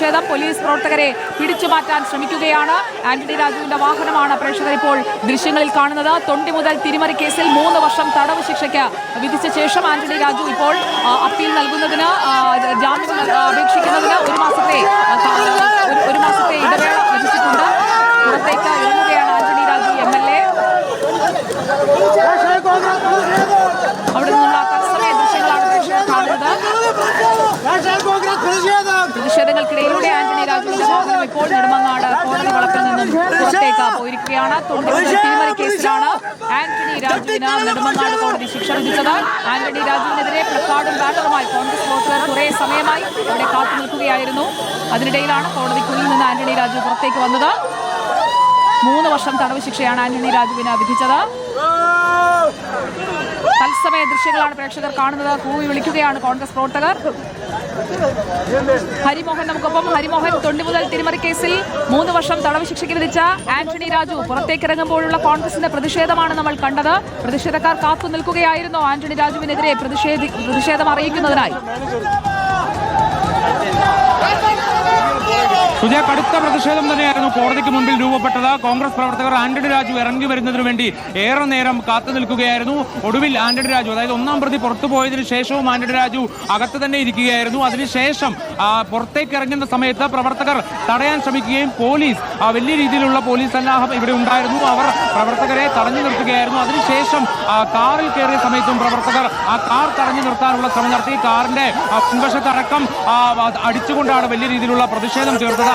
പ്രതിഷേധം. പോലീസ് പ്രവർത്തകരെ പിടിച്ചു മാറ്റാൻ ശ്രമിക്കുകയാണ്. ആന്റണി രാജുവിന്റെ വാഹനമാണ് പ്രേക്ഷകർ ഇപ്പോൾ ദൃശ്യങ്ങളിൽ കാണുന്നത്. തൊണ്ടി മുതൽ തിരിമറി കേസിൽ 3 വർഷം തടവ് ശിക്ഷയ്ക്ക് വിധിച്ച ശേഷം ആന്റണി രാജു ഇപ്പോൾ അപ്പീൽ നൽകുന്നതിന് ജാമ്യം അപേക്ഷിക്കുന്നതിന് ഒരു മാസത്തെ ഇടവേള ലഭിച്ചിട്ടുണ്ട്. പുറത്തേക്ക് ഇറങ്ങുകയാണ് ആന്റണി രാജു MLA. അവിടെ നിന്നുള്ള തത്സമയ ദൃശ്യങ്ങളാണ് പ്രേക്ഷകർ കാണുന്നത്. പ്രതിഷേധങ്ങൾക്കിടയിലൂടെ ആന്റണി രാജുവിന്റെ വാഹനം ഇപ്പോൾ നെടുമങ്ങാട് കോടതി വളപ്പിൽ നിന്നും പുറത്തേക്ക് പോയിരിക്കുകയാണ്. തിരിമറി കേസിലാണ് ആന്റണി രാജുവിന് നെടുമങ്ങാട് കോടതി ശിക്ഷ വിധിച്ചത്. ആന്റണി രാജുവിനെതിരെ പ്ലക്കാർഡും ബാനറുമായി കോൺഗ്രസ് പ്രവർത്തകർ കുറെ സമയമായി അവിടെ കാത്തു നിൽക്കുകയായിരുന്നു. അതിനിടയിലാണ് കോടതിക്കുള്ളിൽ നിന്ന് ആന്റണി രാജു പുറത്തേക്ക് വന്നത്. 3 വർഷം തടവ് ശിക്ഷയാണ് ആന്റണി രാജുവിന് വിധിച്ചത്. തത്സമയ ദൃശ്യങ്ങളാണ് പ്രേക്ഷകർ കാണുന്നത്. കൂവി വിളിക്കുകയാണ് കോൺഗ്രസ് പ്രവർത്തകർ. ഹരിമോഹൻ നമുക്കൊപ്പം. ഹരിമോഹൻ, തൊണ്ടി മുതൽ തിരിമറി കേസിൽ 3 വർഷം തടവ് ശിക്ഷയ്ക്ക് വിധിച്ച ആന്റണി രാജു പുറത്തേക്കിറങ്ങുമ്പോഴുള്ള കോൺഗ്രസിന്റെ പ്രതിഷേധമാണ് നമ്മൾ കണ്ടത്. പ്രതിഷേധക്കാർ കാത്തു നിൽക്കുകയായിരുന്നു ആന്റണി രാജുവിനെതിരെ പ്രതിഷേധം അറിയിക്കുന്നതിനായി. സുജയ, കടുത്ത പ്രതിഷേധം തന്നെയായിരുന്നു കോടതിക്ക് മുൻപിൽ രൂപപ്പെട്ടത്. കോൺഗ്രസ് പ്രവർത്തകർ ആന്റണി രാജു ഇറങ്ങി വരുന്നതിനു വേണ്ടി ഏറെ നേരം കാത്തു നിൽക്കുകയായിരുന്നു. ഒടുവിൽ ആന്റണി രാജു, അതായത് 1-ാം പ്രതി പുറത്തു പോയതിനു ശേഷവും ആന്റണി രാജു അകത്ത് തന്നെ ഇരിക്കുകയായിരുന്നു. അതിനുശേഷം പുറത്തേക്ക് ഇറങ്ങുന്ന സമയത്ത് പ്രവർത്തകർ തടയാൻ ശ്രമിക്കുകയും പോലീസ് വലിയ രീതിയിലുള്ള പോലീസ് സന്നാഹം ഇവിടെ ഉണ്ടായിരുന്നു. അവർ പ്രവർത്തകരെ തടഞ്ഞു നിർത്തുകയായിരുന്നു. അതിനുശേഷം കാറിൽ കയറിയ സമയത്തും പ്രവർത്തകർ ആ കാർ തടഞ്ഞു നിർത്താനുള്ള ശ്രമം നടത്തി. കാറിന്റെ മുൻവശത്തടക്കം അടിച്ചുകൊണ്ടാണ് വലിയ രീതിയിലുള്ള പ്രതിഷേധം ചേർത്തത്.